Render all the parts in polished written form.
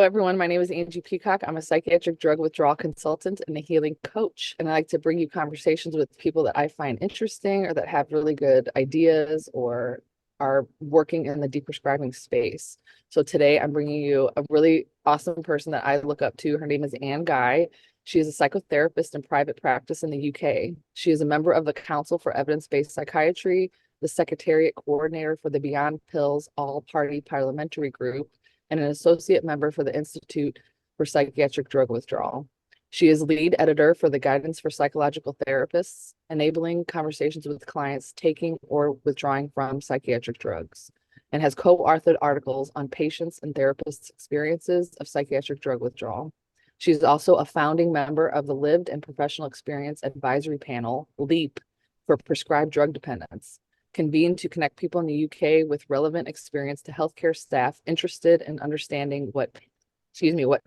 Hello, everyone. My name is Angie Peacock. I'm a psychiatric drug withdrawal consultant and a healing coach. And I like to bring you conversations with people that I find interesting or that have really good ideas or are working in the deprescribing space. So today I'm bringing you a really awesome person that I look up to. Her name is Angie. She is a psychotherapist in private practice in the UK. She is a member of the Council for Evidence-Based Psychiatry, the secretariat coordinator for the Beyond Pills All-Party Parliamentary Group, and an associate member for the Institute for Psychiatric Drug Withdrawal. She is lead editor for the Guidance for Psychological Therapists, enabling conversations with clients taking or withdrawing from psychiatric drugs, and has co-authored articles on patients' and therapists' experiences of psychiatric drug withdrawal. She is also a founding member of the Lived and Professional Experience Advisory Panel, LEAP, for prescribed drug dependence, convened to connect people in the UK with relevant experience to healthcare staff interested in understanding what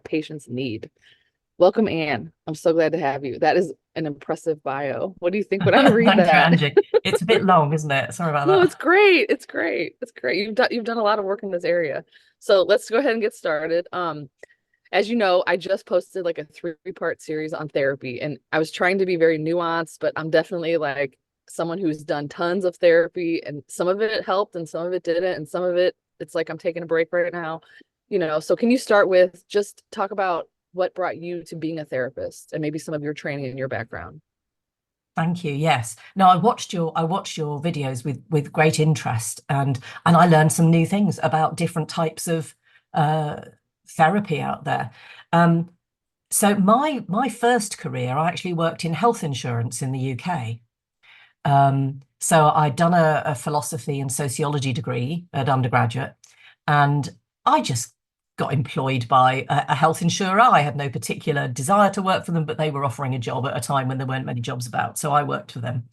patients need. Welcome, Anne. I'm so glad to have you. That is an impressive bio. What do you think when I read Thank you, that? Angie. It's a bit long, isn't it? Sorry about No, that. it's great. It's great. It's great. You've done a lot of work in this area. So let's go ahead and get started. As you know, I just posted like a three-part series on therapy, and I was trying to be very nuanced, but I'm definitely like someone who's done tons of therapy, and some of it helped and some of it didn't, and some of it, it's like I'm taking a break right now, So can you start with just talk about what brought you to being a therapist and maybe some of your training and your background? Thank you. Yes. No, I watched your videos with great interest, and I learned some new things about different types of uh, therapy out there. Um, so my first career, I actually worked in health insurance in the UK. So I'd done a philosophy and sociology degree at undergraduate, and I just got employed by a health insurer. I had no particular desire to work for them, but they were offering a job at a time when there weren't many jobs about. So I worked for them.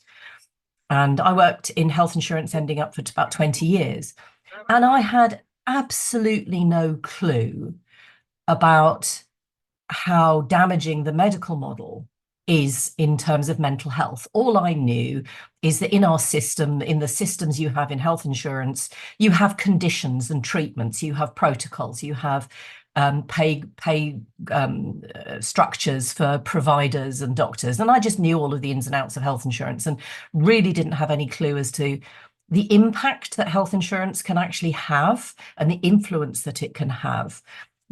And I worked in health insurance ending up for about 20 years. And I had absolutely no clue about how damaging the medical model is in terms of mental health. All I knew is that in our system, in the systems you have in health insurance, you have conditions and treatments, you have protocols, you have pay structures for providers and doctors. And I just knew all of the ins and outs of health insurance and really didn't have any clue as to the impact that health insurance can actually have and the influence that it can have.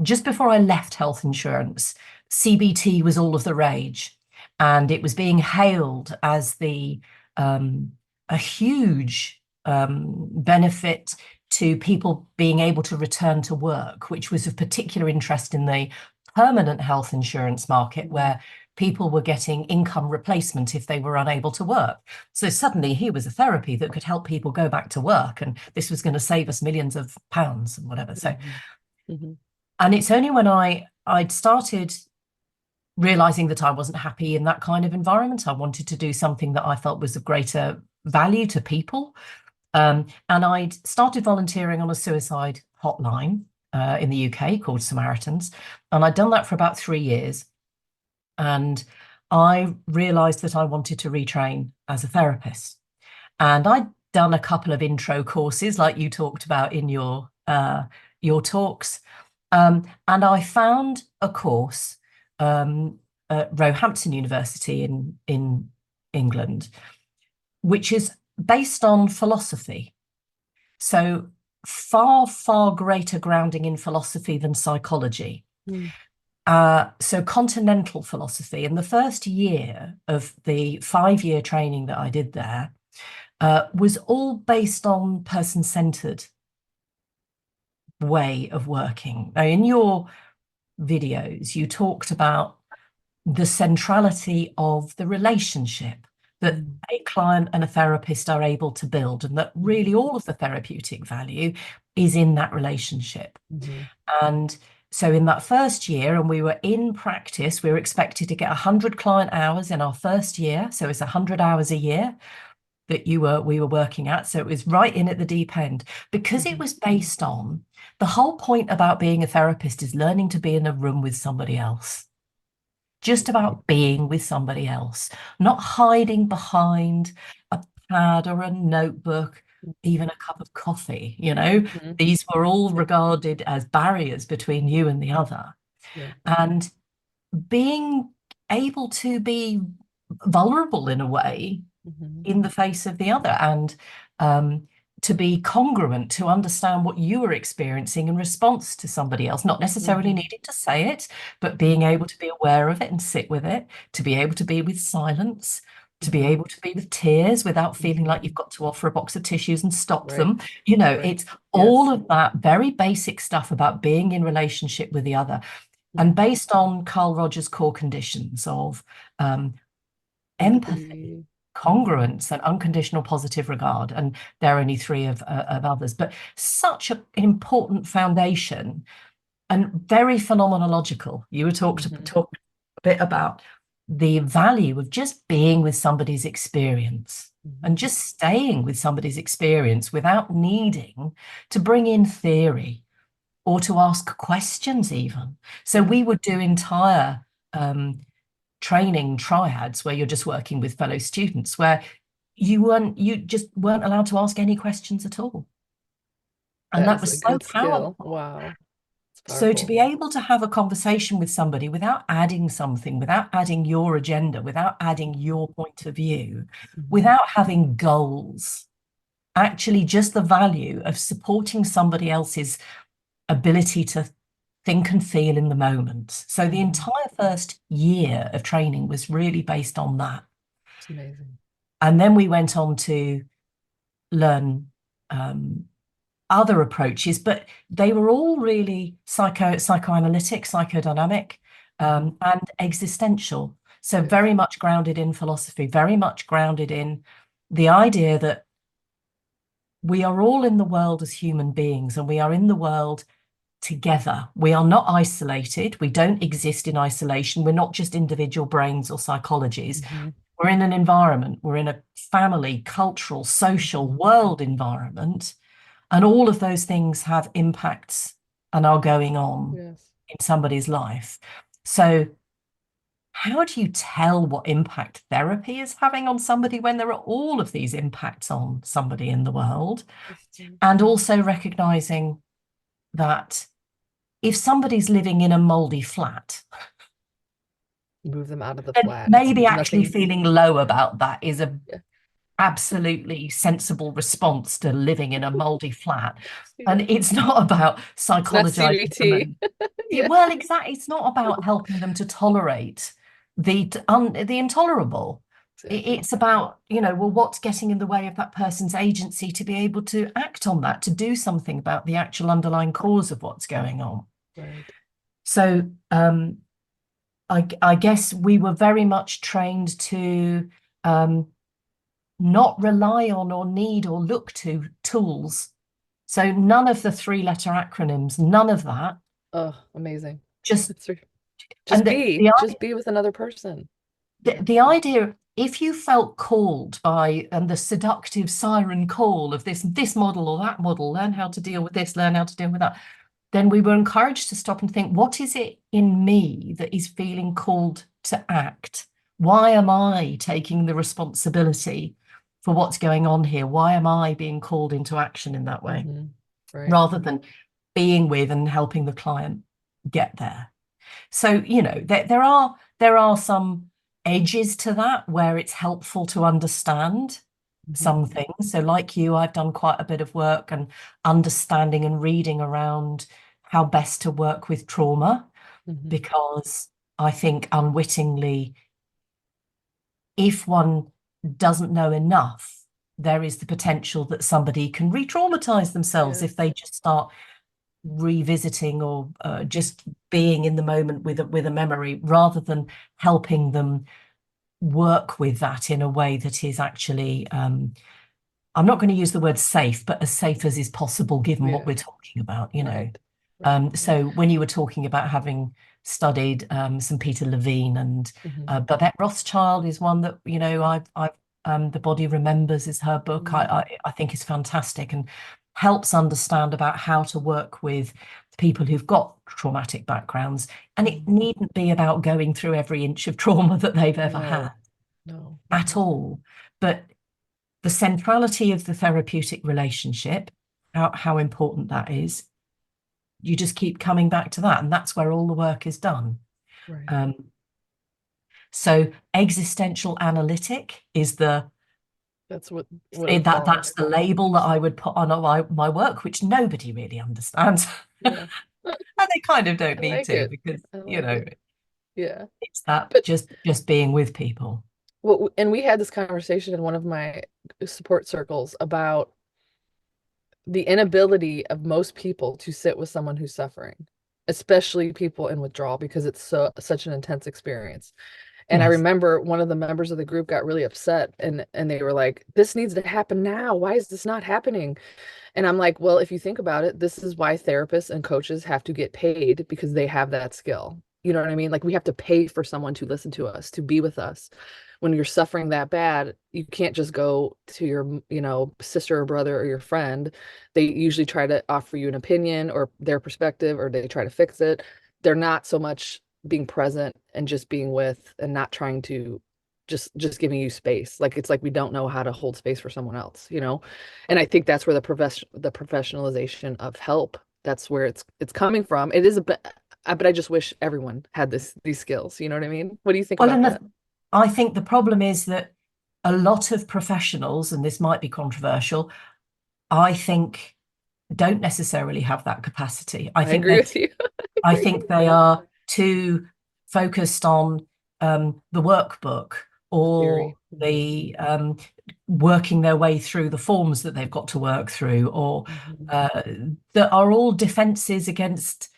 Just before I left health insurance, CBT was all of the rage, and it was being hailed as the a huge benefit to people being able to return to work, which was of particular interest in the permanent health insurance market, where people were getting income replacement if they were unable to work. So suddenly here was a therapy that could help people go back to work, and this was going to save us millions of pounds and whatever. So, Mm-hmm. and it's only when I'd started realizing that I wasn't happy in that kind of environment. I wanted to do something that I felt was of greater value to people. And I'd started volunteering on a suicide hotline in the UK called Samaritans. And I'd done that for about 3 years. And I realized that I wanted to retrain as a therapist. And I'd done a couple of intro courses like you talked about in your talks. And I found a course at Roehampton University in England, which is based on philosophy. So far, far greater grounding in philosophy than psychology. Mm-hmm. So continental philosophy. And the first year of the 5-year training that I did there was all based on person-centered way of working. Now, in your videos, you talked about the centrality of the relationship that a client and a therapist are able to build, and that really all of the therapeutic value is in that relationship. Mm-hmm. And so in that first year, and we were in practice, we were expected to get 100 client hours in our first year. So it's 100 hours a year that we were working at. So it was right in at the deep end, because it was based on the whole point about being a therapist is learning to be in a room with somebody else. Just about being with somebody else, not hiding behind a pad or a notebook, even a cup of coffee, you know, Mhm. these were all regarded as barriers between you and the other. Yeah. And being able to be vulnerable in a way Mhm. in the face of the other, and to be congruent, to understand what you were experiencing in response to somebody else, not necessarily Mhm. needing to say it, but being able to be aware of it and sit with it, to be able to be with silence, to be Mhm. able to be with tears without feeling like Mhm. you've got to offer a box of tissues and stop Right. them. You know, Right. it's Yes. all of that very basic stuff about being in relationship with the other. And Mhm. based on Carl Rogers' core conditions of empathy, Empathy. congruence, and unconditional positive regard, and there are only three of others, but such an important foundation and very phenomenological. You were talked Mhm. a bit about the value of just being with somebody's experience and Mhm. just staying with somebody's experience without needing to bring in theory or to ask questions even. So Yeah. we would do entire training triads where you're just working with fellow students, where you just weren't allowed to ask any questions at all. And That that is a was so good skill. powerful. Wow. It's So to powerful. be able to have a conversation with somebody without adding something, without adding your agenda, without adding your point of view, Mhm. without having goals, actually just the value of supporting somebody else's ability to think and feel in the moment. So the Mhm. entire first year of training was really based on that. It's amazing. And then we went on to learn other approaches, but they were all really psychoanalytic, psychodynamic, Mhm. and existential. So Yes. very much grounded in philosophy, very much grounded in the idea that we are all in the world as human beings, and we are in the world together. We are not isolated. We don't exist in isolation. We're not just individual brains or psychologies. Mhm. We're in an environment. We're in a family, cultural, social, Mhm. world environment. And all of those things have impacts and are going on Yes. in somebody's life. So, how do you tell what impact therapy is having on somebody when there are all of these impacts on somebody in the world? Interesting. And also recognizing that if somebody's living in a moldy flat, Move them out of the then flat. It's maybe actually nothing. feeling low about that is a Yeah. absolutely sensible response to living in a moldy flat. And Yeah. it's not about It's not psychologizing them CBT. and Yeah. well, exactly. It's not about helping them to tolerate the intolerable. Exactly. It's about, well, what's getting in the way of that person's agency to be able to act on that, to do something about the actual underlying cause of what's going on. Right. So I guess we were very much trained to not rely on or need or look to tools. So none of the three-letter acronyms, none of that. Oh, amazing. Just That's right. Just and be. Just be with another person. Yeah. the idea, if you felt called by the seductive siren call of this model or that model, learn how to deal with this, learn how to deal with that, then we were encouraged to stop and think, what is it in me that is feeling called to act? Why am I taking the responsibility for what's going on here? Why am I being called into action in that way, Hmm. Right. rather than being with and helping the client get there? So, there are some edges to that where it's helpful to understand Hmm. some things. So, like you, I've done quite a bit of work and understanding and reading around how best to work with trauma, Hmm. because I think unwittingly, if one doesn't know enough, there is the potential that somebody can re-traumatize themselves if Yes. they just start revisiting or just being in the moment with a memory, rather than helping them work with that in a way that is actually I'm not going to use the word safe, but as safe as is possible given what Yeah. we're talking about. Right. Right. So when you were talking about having studied St. Peter Levine and Hmm. Babette Rothschild is one that, I've The Body Remembers is her book. Hmm. I think is fantastic and helps understand about how to work with people who've got traumatic backgrounds. And it Hmm. needn't be about going through every inch of trauma that they've ever had No. No. at all. But the centrality of the therapeutic relationship, how important that is. You just keep coming back to that, and that's where all the work is done. Right. So existential analytic is That's what it that's the label that I would put on my work, which nobody really understands. Yeah. And they kind of don't I need like to, it. because, I like it. Yeah. it's that But just being with people. well, and we had this conversation in one of my support circles about the inability of most people to sit with someone who's suffering, especially people in withdrawal, because it's such an intense experience. And I Yes. remember one of the members of the group got really upset, and they were like, "This needs to happen now. Why is this not happening?" And I'm like, "Well, if you think about it, this is why therapists and coaches have to get paid, because they have that skill. You know what I mean? Like, we have to pay for someone to listen to us, to be with us. When you're suffering that bad, you can't just go to your, sister or brother or your friend. They usually try to offer you an opinion or their perspective, or they try to fix it. They're not so much being present and just being with, and not trying to just giving you space. Like, it's like we don't know how to hold space for someone else. And I think that's where the professionalization of help, that's where it's coming from. It is a bit, but I just wish everyone had these skills. You know what I mean? What do you think Well, about and that? I think the problem is that a lot of professionals, and this might be controversial, I think don't necessarily have that capacity. I agree with you. I I agree. think they are too focused on the workbook, The or theory. the working their way through the forms that they've got to work through, or Mhm. that are all defenses against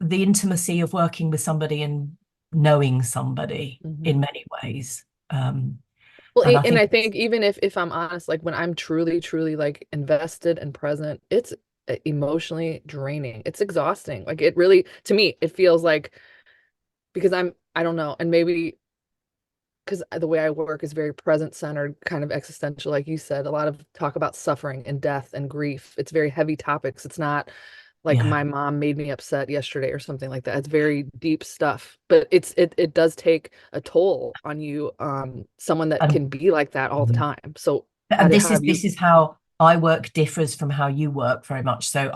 the intimacy of working with somebody and knowing somebody in Mhm. many ways. Um, Well, and I and think I think even if I'm honest, like when I'm truly, truly like invested and present, it's emotionally draining. It's exhausting. Like, it really, to me, it feels like, because I don't know, and maybe because the way I work is very present centered, kind of existential, like you said, a lot of talk about suffering and death and grief. It's very heavy topics. It's not like yeah, my mom made me upset yesterday or something like that. It's very deep stuff, but it does take a toll on you. Someone that and can be like that all the time. So and how have you? this is how I work differs from how you work very much. So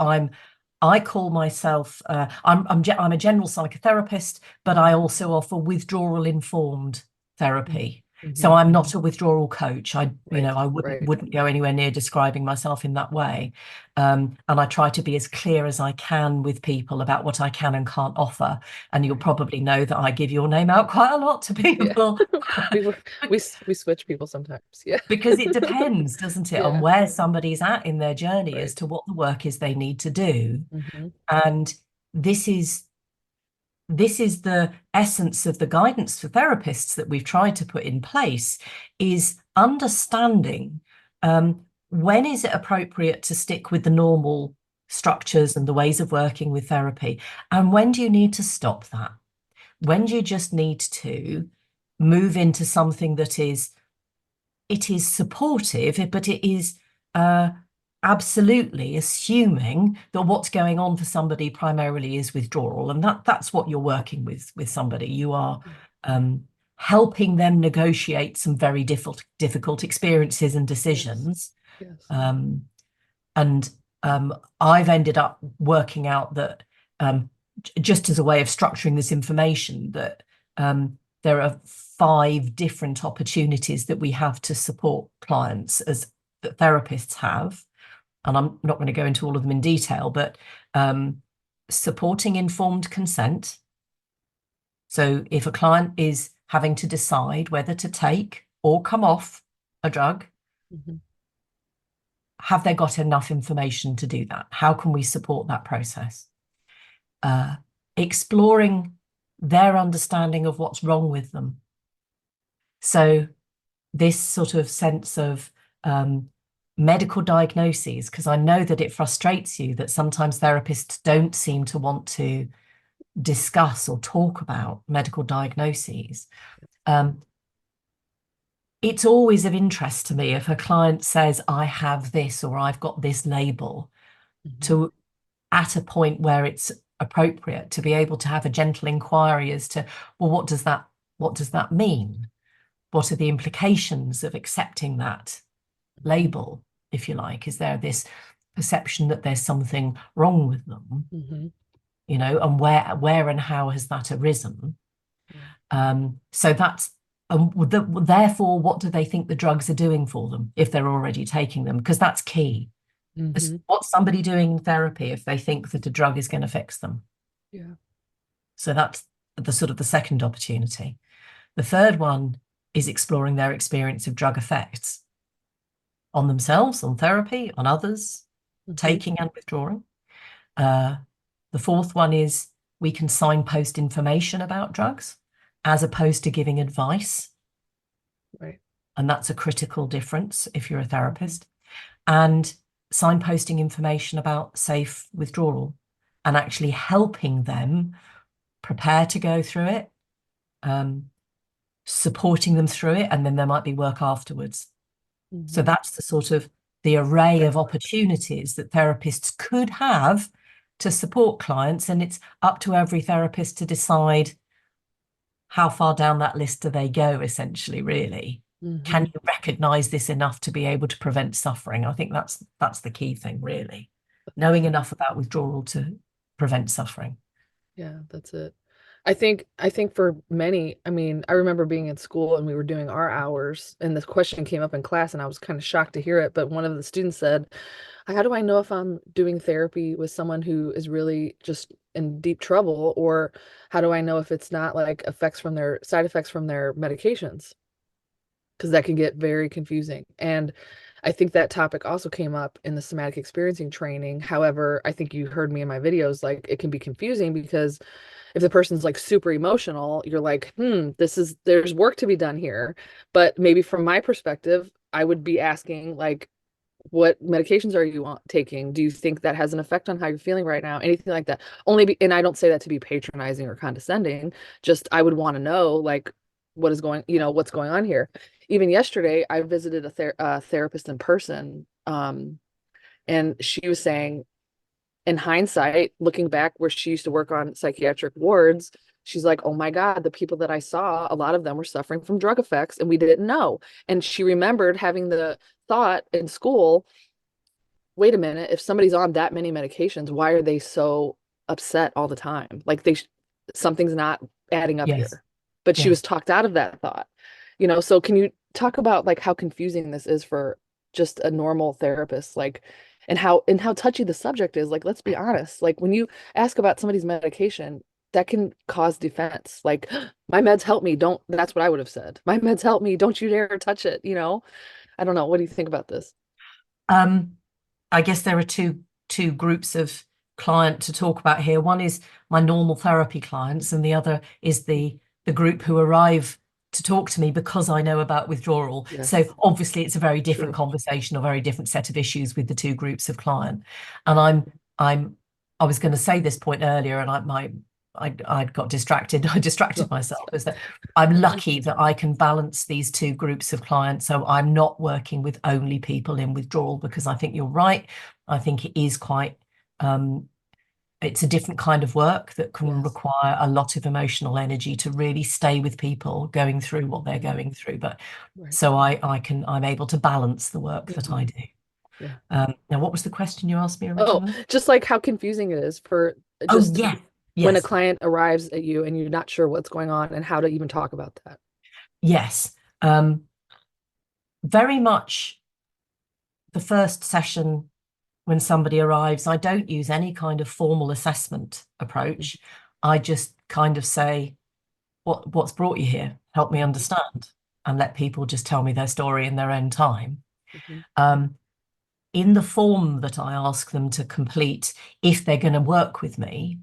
I call myself I'm a general psychotherapist, but I also offer withdrawal informed therapy. So Mhm. I'm not a withdrawal coach. Right, I wouldn't right, wouldn't go anywhere near describing myself in that way. And I try to be as clear as I can with people about what I can and can't offer. And you'll right. probably know that I give your name out quite a lot to Yeah. people. We were we switch people sometimes. Yeah. Because it depends, doesn't it, on Yeah. where somebody's at in their journey Right. as to what the work is they need to do. Hmm. And this is the essence of the guidance for therapists that we've tried to put in place, is understanding when is it appropriate to stick with the normal structures and the ways of working with therapy, and when do you need to stop that? When do you just need to move into something that is, it is supportive, but it is uh, absolutely assuming that what's going on for somebody primarily is withdrawal, and that's what you're working with somebody. You are um, helping them negotiate some very difficult experiences and Yes. decisions. Yes. Um, and I've ended up working out that just as a way of structuring this information, that there are 5 different opportunities that we have to support clients, as that therapists have. And I'm not going to go into all of them in detail, but supporting informed consent. So if a client is having to decide whether to take or come off a drug, Hmm. have they got enough information to do that? How can we support that process? Uh, Exploring their understanding of what's wrong with them. So this sort of sense of medical diagnoses, because I know that it frustrates you that sometimes therapists don't seem to want to discuss or talk about medical diagnoses. Um, it's always of interest to me if a client says, I have this, or I've got this label, Hmm. to, at a point where it's appropriate, to be able to have a gentle inquiry as to, well, what does that mean? What are the implications of accepting that? label, if you like? Is there this perception that there's something wrong with them, you know, and where and how has that arisen? So that's therefore, what do they think the drugs are doing for them if they're already taking them? Because that's key. What's somebody doing in therapy if they think that a drug is going to fix them? Yeah. So that's the sort of the second opportunity. The third one is exploring their experience of drug effects on themselves, on therapy, on others, taking and withdrawing. The fourth one is we can signpost information about drugs as opposed to giving advice. Right. And that's a critical difference if you're a therapist. And signposting information about safe withdrawal and actually helping them prepare to go through it, supporting them through it, and then there might be work afterwards. So that's the sort of the array of opportunities that therapists could have to support clients, and it's up to every therapist to decide how far down that list do they go, essentially, really. Can you recognize this enough to be able to prevent suffering? I think that's the key thing, really. Knowing enough about withdrawal to prevent suffering. Yeah, that's it. I think for many, I mean, I remember being in school and we were doing our hours and this question came up in class and I was kind of shocked to hear it. But one of the students said, how do I know if I'm doing therapy with someone who is really just in deep trouble? Or how do I know if it's not like side effects from their medications? Because that can get very confusing. And I think that topic also came up in the somatic experiencing training. However, I think you heard me in my videos, like it can be confusing because if the person's like super emotional, you're like, there's work to be done here. But maybe from my perspective, I would be asking like, what medications are you taking? Do you think that has an effect on how you're feeling right now? Anything like that. And I don't say that to be patronizing or condescending. Just I would want to know like what's going on here. Even yesterday, I visited a therapist in person, and she was saying, in hindsight, looking back where she used to work on psychiatric wards, she's like, oh my God, the people that I saw, a lot of them were suffering from drug effects and we didn't know. And she remembered having the thought in school, wait a minute, if somebody's on that many medications, why are they so upset all the time? Like something's not adding up here. But she was talked out of that thought. So can you talk about like how confusing this is for just a normal therapist, like, and how touchy the subject is? Like, let's be honest, like when you ask about somebody's medication, that can cause defense. Like, my meds help me. That's what I would have said. My meds help me. Don't you dare touch it. I don't know. What do you think about this? I guess there are two groups of client to talk about here. One is my normal therapy clients, and the other is the group who arrive to talk to me because I know about withdrawal. Yes. So obviously it's a very different conversation, a very different set of issues with the two groups of client. And I was going to say this point earlier, and I got distracted. I distracted myself. Is that I'm lucky that I can balance these two groups of clients. So I'm not working with only people in withdrawal, because I think you're right. I think it is quite it's a different kind of work that can require a lot of emotional energy to really stay with people going through what they're going through. But so I'm able to balance the work that I do. Yeah. Now, what was the question you asked me originally? Oh, just like how confusing it is for just when a client arrives at you and you're not sure what's going on and how to even talk about that. Yes. Very much the first session when somebody arrives, I don't use any kind of formal assessment approach. I just kind of say, what's brought you here? Help me understand, and let people just tell me their story in their own time. In the form that I ask them to complete, if they're going to work with me,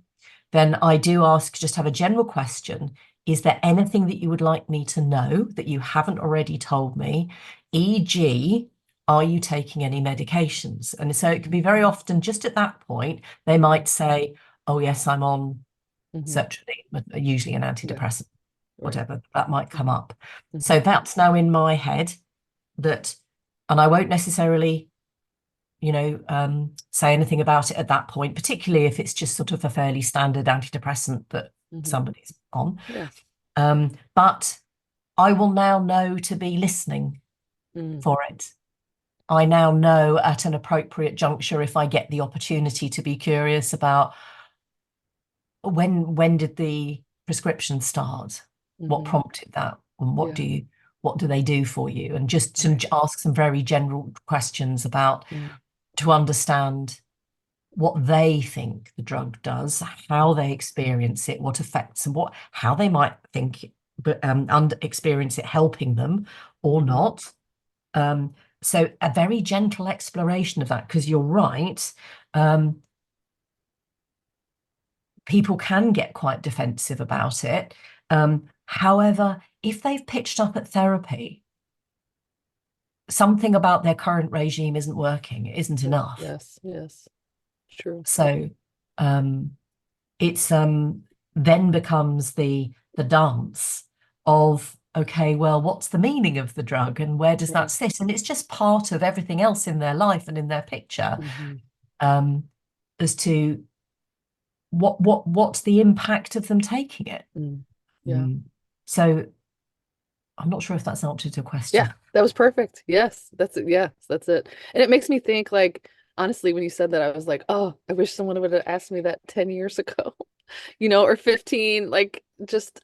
then I do just have a general question. Is there anything that you would like me to know that you haven't already told me? E.g., are you taking any medications? And so it can be very often just at that point, they might say, oh, yes, I'm on sertraline, usually an antidepressant, whatever, that might come up. So that's now in my head and I won't necessarily, say anything about it at that point, particularly if it's just sort of a fairly standard antidepressant that somebody's on. But I will now know to be listening for it. I now know at an appropriate juncture, if I get the opportunity to be curious about when did the prescription start, what prompted that, and what do they do for you, and just to ask some very general questions about to understand what they think the drug does, how they experience it, what affects them, how they might think but experience it helping them or not. So a very gentle exploration of that, because you're right, people can get quite defensive about it. However, if they've pitched up at therapy, something about their current regime isn't working, it isn't enough. Yes, true. So it's then becomes the dance of, okay, well, what's the meaning of the drug and where does that sit? And it's just part of everything else in their life and in their picture, as to what's the impact of them taking it. So I'm not sure if that's answered your question. Yeah, that was perfect. Yes, that's it. Yes, that's it. And it makes me think, like, honestly, when you said that, I was like, oh, I wish someone would have asked me that 10 years ago, or 15, like, just,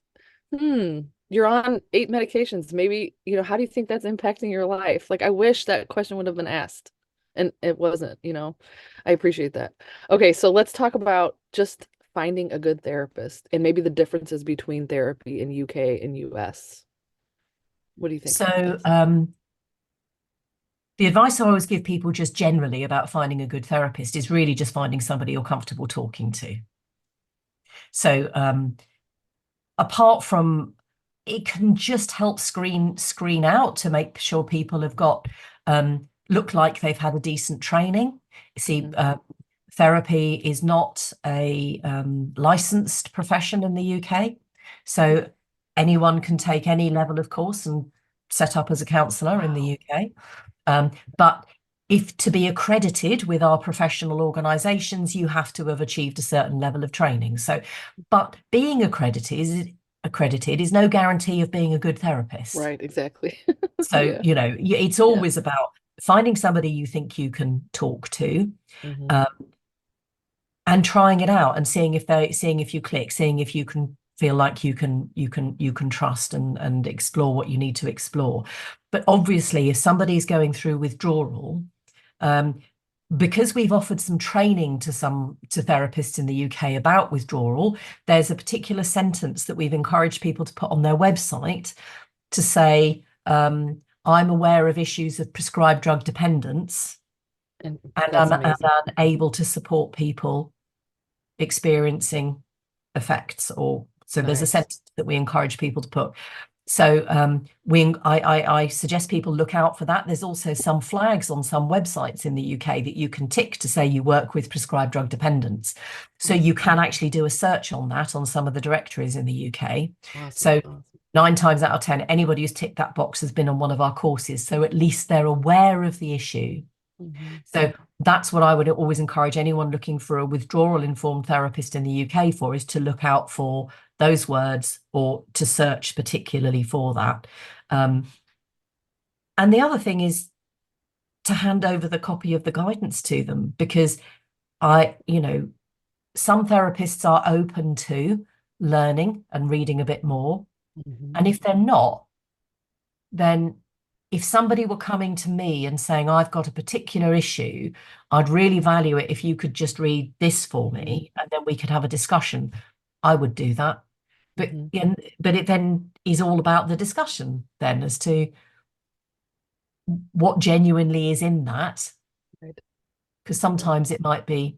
you're on 8 medications. Maybe, how do you think that's impacting your life? Like, I wish that question would have been asked, and it wasn't, I appreciate that. Okay, so let's talk about just finding a good therapist and maybe the differences between therapy in UK and US. What do you think? So the advice I always give people just generally about finding a good therapist is really just finding somebody you're comfortable talking to. So apart from, it can just help screen out to make sure people have got look like they've had a decent training. See, therapy is not a licensed profession in the UK, so anyone can take any level of course and set up as a counsellor in the UK. But if to be accredited with our professional organisations, you have to have achieved a certain level of training. So, but being accredited is no guarantee of being a good therapist. Right, exactly. So, it's always about finding somebody you think you can talk to, and trying it out and seeing if you click, seeing if you can feel like you can trust and explore what you need to explore. But obviously, if somebody's going through withdrawal, because we've offered some training to therapists in the UK about withdrawal, there's a particular sentence that we've encouraged people to put on their website to say, I'm aware of issues of prescribed drug dependence, and I'm able to support people experiencing effects. There's a sentence that we encourage people to put. So I suggest people look out for that. There's also some flags on some websites in the UK that you can tick to say you work with prescribed drug dependence. So you can actually do a search on that on some of the directories in the UK. So 9 times out of 10, anybody who's ticked that box has been on one of our courses. So at least they're aware of the issue. So that's what I would always encourage anyone looking for a withdrawal-informed therapist in the UK for, is to look out for those words or to search particularly for that. And the other thing is to hand over the copy of the guidance to them, because some therapists are open to learning and reading a bit more. And if they're not, then if somebody were coming to me and saying, I've got a particular issue, I'd really value it if you could just read this for me, and then we could have a discussion, I would do that. But it then is all about the discussion then as to what genuinely is in that. Because sometimes it might be,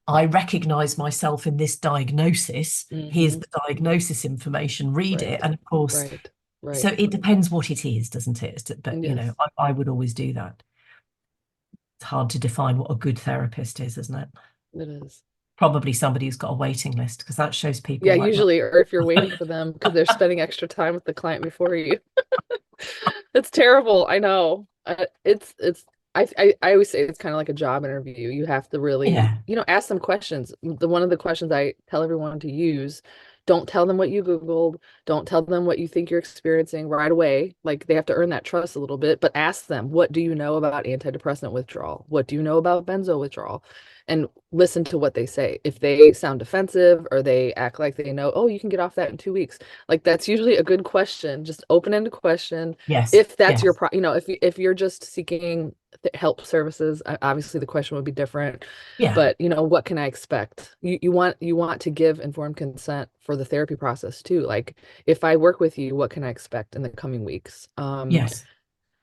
I recognise myself in this diagnosis, here's the diagnosis information, read it. And of course, so it depends what it is, doesn't it? But, I would always do that. It's hard to define what a good therapist is, isn't it? It is. Probably somebody who's got a waiting list, because that shows people. Yeah, usually, or if you're waiting for them because they're spending extra time with the client before you. It's terrible. I know. I always say it's kind of like a job interview. You have to really, ask them questions. One of the questions I tell everyone to use Don't tell them what you Googled. Don't tell them what you think you're experiencing right away. Like, they have to earn that trust a little bit, but ask them, what do you know about antidepressant withdrawal? What do you know about benzo withdrawal? And listen to what they say. If they sound defensive or they act like they know, oh, you can get off that in 2 weeks. Like, that's usually a good question, just open-ended question. Yes. If that's your Yes. if you're just seeking help services, obviously the question would be different. Yeah. But what can I expect? You want to give informed consent for the therapy process too. Like, if I work with you, what can I expect in the coming weeks? Yes.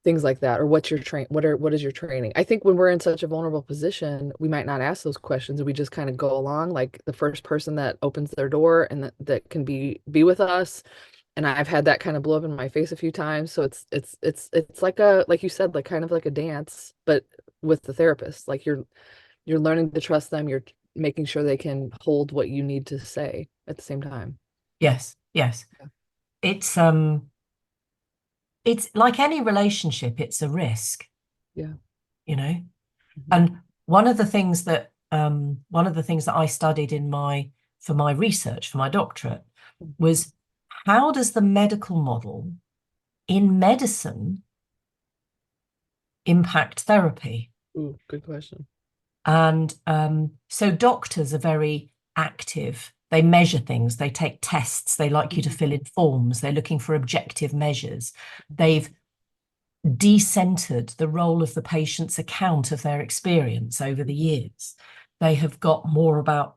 Things like that. Or what's your what is your training? I think when we're in such a vulnerable position, we might not ask those questions, and we just kind of go along like the first person that opens their door and that can be with us. And I've had that kind of blow up in my face a few times. So it's like you said, like kind of like a dance, but with the therapist. Like, you're learning to trust them. You're making sure they can hold what you need to say at the same time. Yes. Yes. Yeah. It's like any relationship, it's a risk, Yeah. you know. Mhm. And one of the things that I studied for my research, for my doctorate, was how does the medical model in medicine impact therapy? Ooh, good question. And so doctors are very active. They measure things, they take tests, they like you to Mhm. fill in forms, they're looking for objective measures. They've decentered the role of the patient's account of their experience over the years. They have got more about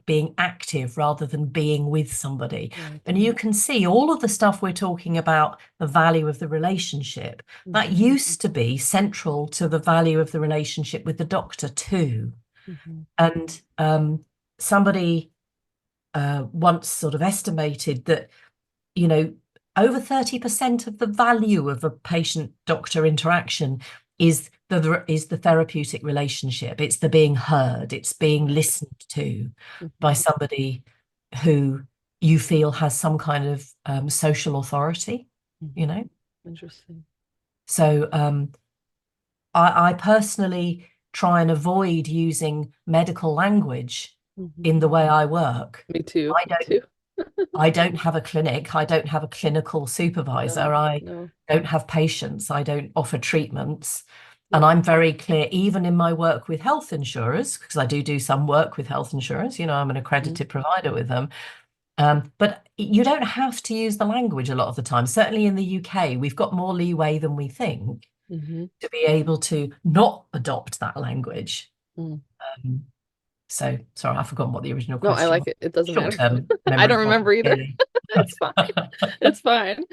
being active rather than being with somebody. Right. And you can see all of the stuff we're talking about, the value of the relationship, that Mhm. used to be central to the value of the relationship with the doctor too. Mhm. And somebody once sort of estimated that, over 30% of the value of a patient-doctor interaction is the therapeutic relationship. It's the being heard. It's being listened to by Mhm. somebody who you feel has some kind of social authority, you Mhm. know. Interesting. So I personally try and avoid using medical language Mhm. in the way I work. Me too. I Me don't too. I don't have a clinic. I don't have a clinical supervisor. No, I no. don't have patients. I don't offer treatments. And Yeah. I'm very clear, even in my work with health insurers, because I do some work with health insurers, I'm an Mhm. accredited provider with them. But you don't have to use the language a lot of the time. Certainly in the UK, we've got more leeway than we think Mhm. to be able to not adopt that language. Mm. Um, so, sorry, I've forgotten what the original No, I question like was. it. It doesn't matter. Short-term I memory don't problem, remember either. clearly. It's fine. It's fine.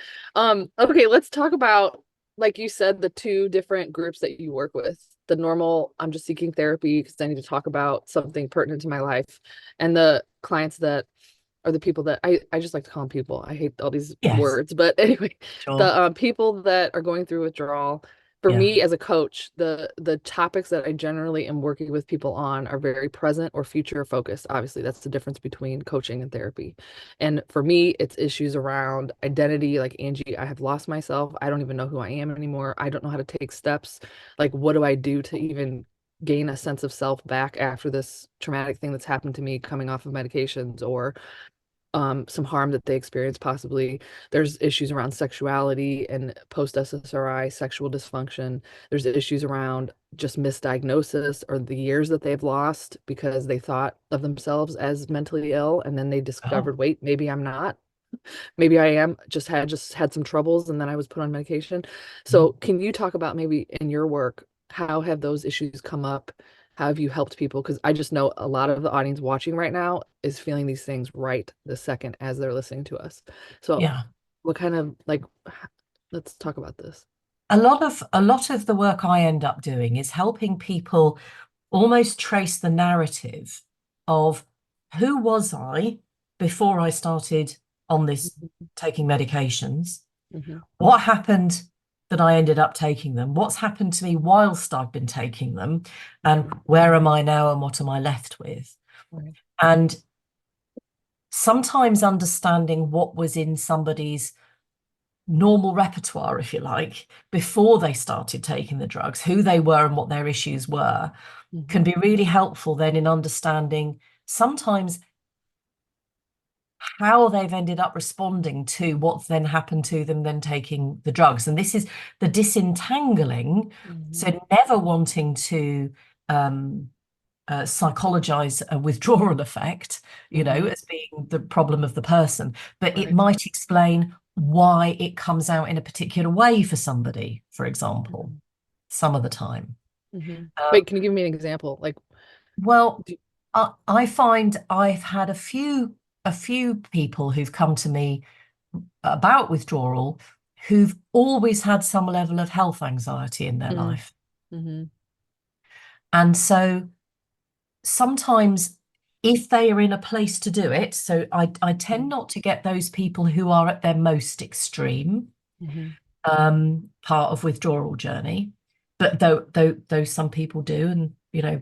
Okay, let's talk about, like you said, the two different groups that you work with. The normal, I'm just seeking therapy because I need to talk about something pertinent to my life. And the clients that are the people that I just like to call them people. I hate all these Yes, words, but anyway, sure. the people that are going through withdrawal. For Yeah. me as a coach, the topics that I generally am working with people on are very present or future focused. Obviously, that's the difference between coaching and therapy. And for me, it's issues around identity. Like, Angie, I have lost myself. I don't even know who I am anymore. I don't know how to take steps. Like, what do I do to even gain a sense of self back after this traumatic thing that's happened to me coming off of medications, or some harm that they experience possibly. There's issues around sexuality and post-SSRI sexual dysfunction. There's issues around just misdiagnosis or the years that they've lost because they thought of themselves as mentally ill, and then they Oh, discovered, wait, maybe I'm not. Maybe I am, just had some troubles and then I was put on medication. So mhm. can you talk about, maybe in your work, how have those issues come up? How have you helped people? Because I just know a lot of the audience watching right now is feeling these things right the second as they're listening to us. So Yeah. what kind of, like, let's talk about this. A lot of the work I end up doing is helping people almost trace the narrative of who was I before I started on this Mhm. taking medications? Mhm. What happened that I ended up taking them? What's happened to me whilst I've been taking them? And where am I now and what am I left with? Right. And sometimes understanding what was in somebody's normal repertoire, if you like, before they started taking the drugs, who they were and what their issues were, can Mhm. be really helpful then in understanding sometimes how they've ended up responding to what's then happened to them then taking the drugs. And this is the disentangling, Mhm. so never wanting to psychologize a withdrawal effect, Mhm. as being the problem of the person, but it Right. might explain why it comes out in a particular way for somebody, for example, Mhm. some of the time. Mhm. Um, Wait, can you give me an example? Like, well, do, I find I've had a few people who've come to me about withdrawal who've always had some level of health anxiety in their mm, life. mhm. And so sometimes if they are in a place to do it, so I tend Mhm. not to get those people who are at their most extreme Mhm. part of withdrawal journey. But though some people do, and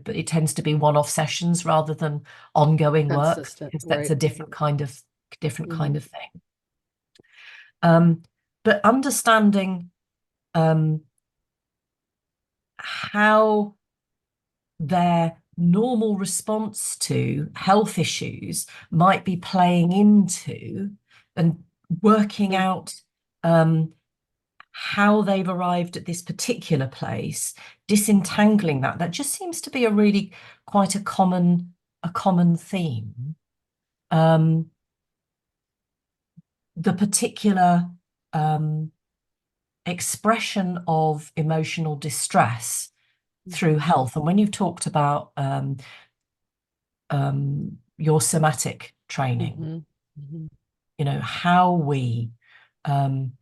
but it tends to be one-off sessions rather than ongoing work, Consistent, because that's right? a different kind Mhm. of thing. But understanding um, how their normal response to health issues might be playing into and working Mhm. out how they've arrived at this particular place, disentangling that just seems to be a really quite a common theme. Um, the particular um, expression of emotional distress through Mhm. health. And when you've talked about your somatic training, Mhm. Mhm. how we um,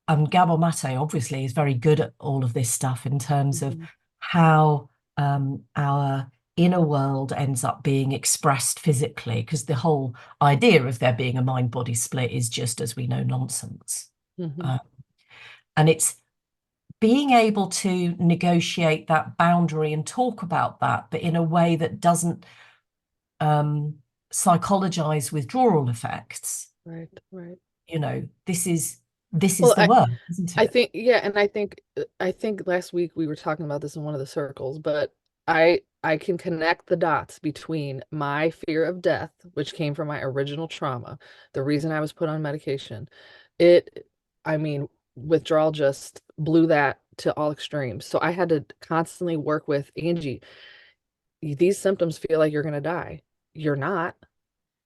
and Gabor Mate obviously is very good at all of this stuff in terms of Mhm. how our inner world ends up being expressed physically, because the whole idea of there being a mind-body split is just, as we know, nonsense. Mhm. Uh, and it's being able to negotiate that boundary and talk about that, but in a way that doesn't um, psychologize withdrawal effects. Right, right. This is Well, the work, isn't I it? think, yeah, and I think last week we were talking about this in one of the circles, but I can connect the dots between my fear of death, which came from my original trauma, the reason I was put on medication. It, I mean, withdrawal just blew that to all extremes. So I had to constantly work with Angie. These symptoms feel like you're gonna die. You're not.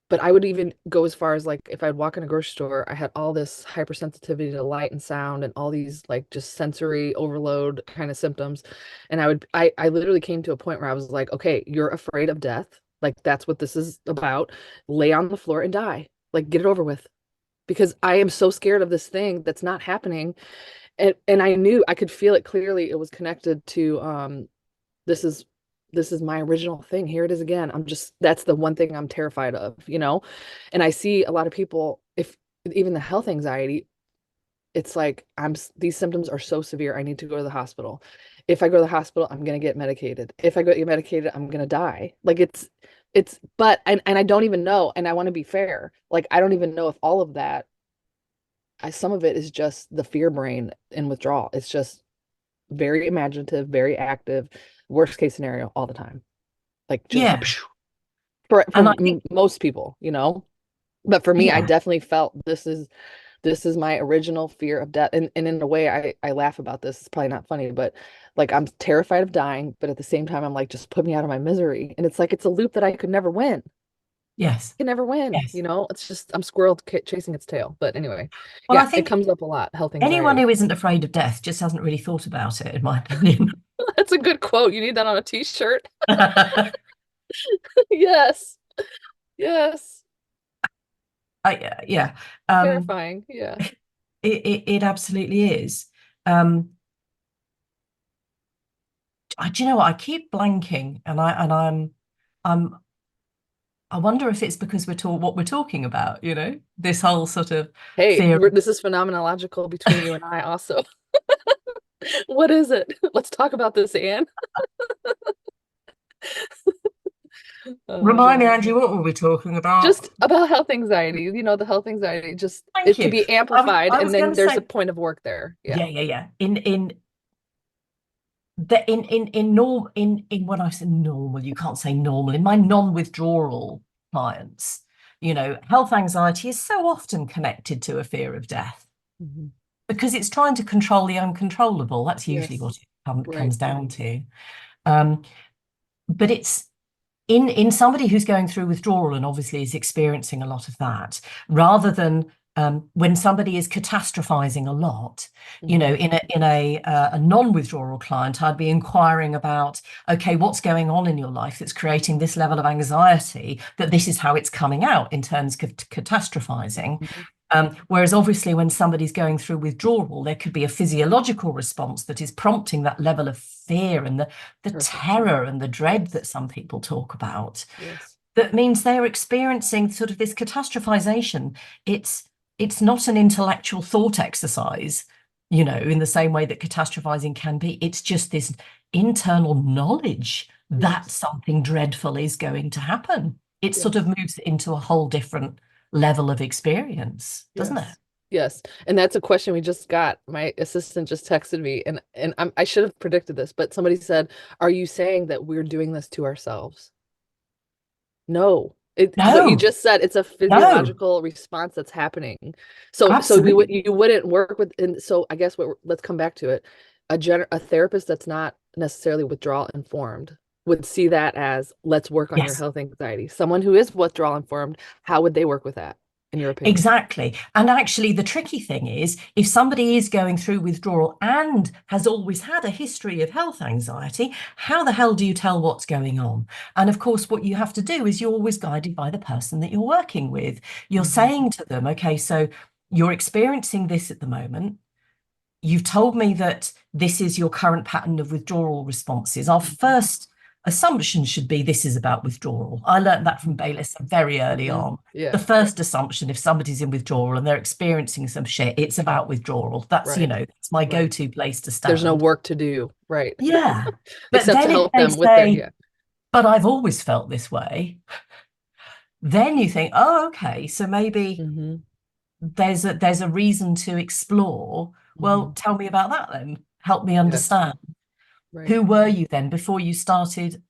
But I would even go as far as like if I'd walk in a grocery store, I had all this hypersensitivity to light and sound and all these like just sensory overload kind of symptoms. And I literally came to a point where I was like, okay, you're afraid of death. Like that's what this is about. Lay on the floor and die. Like get it over with. Because I am so scared of this thing that's not happening. And I knew I could feel it clearly. It was connected to this is this is my original thing. Here it is again. That's the one thing I'm terrified of. And I see a lot of people, if even the health anxiety, it's like these symptoms are so severe, I need to go to the hospital. If I go to the hospital, I'm gonna get medicated. If I go get medicated, I'm gonna die. Like it's but and I don't even know, and I want to be fair. Like I don't even know if all of that, some of it is just the fear brain in withdrawal. It's just very imaginative, very active, worst case scenario all the time. Like just Yeah. for And I think, most people. But for me, I yeah, definitely felt this is my original fear of death. And in a way, I laugh about this. It's probably not funny, but like I'm terrified of dying, but at the same time, I'm like, just put me out of my misery. And it's like it's a loop that I could never win. yes, Can never win. yes. It's just I'm squirrel chasing its tail. But anyway, Well, I yeah, it think comes up a lot. Health anyone anxiety. who isn't afraid of death just hasn't really thought about it, in my opinion. That's a good quote. You need that on a t-shirt. Yes. Yes. Yeah, um, Terrifying. Yeah. it absolutely is. Um, do you know what? I keep blanking, I'm I wonder if it's because what we're talking about, this whole sort of Hey, fear. this is phenomenological between you and I also. What is it? Let's talk about this, Anne. Oh my Remind me, God. Angie, what were we talking about? Just about health anxiety, the health anxiety, just Thank it can you. be I was amplified I and was going then to there's a say, point of work there. Yeah. yeah, yeah, yeah. In when I say normal, you can't say normal. In my non-withdrawal clients, health anxiety is so often connected to a fear of death Mhm. because it's trying to control the uncontrollable. That's usually Yes. what it Right. comes down to. But it's in somebody who's going through withdrawal and obviously is experiencing a lot of that, rather than when somebody is catastrophizing a lot, Mhm. in a non-withdrawal client, I'd be inquiring about, okay, what's going on in your life that's creating this level of anxiety, that this is how it's coming out in terms of catastrophizing. Mhm. Whereas obviously when somebody's going through withdrawal, there could be a physiological response that is prompting that level of fear and the Perfect. terror and the dread Yes. that some people talk about. Yes. That means they're experiencing sort of this catastrophization. It's not an intellectual thought exercise, in the same way that catastrophizing can be. It's just this internal knowledge that Yes. something dreadful is going to happen. It sort of Yes. moves into a whole different level of experience, doesn't it? Yes. Yes. And that's a question we just got. My assistant just texted me, and I should have predicted this, but somebody said, "Are you saying that we're doing this to ourselves?" No. What you No, just said, it's a no, physiological response that's happening. So absolutely. you wouldn't work with, and so I guess let's come back to it. A therapist that's not necessarily withdrawal informed would see that as, let's work on your Yes. health anxiety. Someone who is withdrawal informed, how would they work with that, in your opinion? Exactly. And actually, the tricky thing is if somebody is going through withdrawal and has always had a history of health anxiety, how the hell do you tell what's going on? And of course, what you have to do is you're always guided by the person that you're working with. You're Mhm. saying to them, okay, so you're experiencing this at the moment. You've told me that this is your current pattern of withdrawal responses. Our Mhm. first assumption should be this is about withdrawal. I learned that from Mhm. Bayliss very early Mhm. on. The Yeah, first assumption, if somebody's in withdrawal and they're experiencing some shit, it's about withdrawal. That's, right, it's my right. go-to place to There's no stand. work to do, right? Yeah. But Except to then if help they them with their, say, yeah. but I've always felt this way, then you think, oh, okay, so maybe Hmm. there's a reason to explore. Well, Hmm. tell me about that then. Help me Yes, understand. right, Who were you then before you started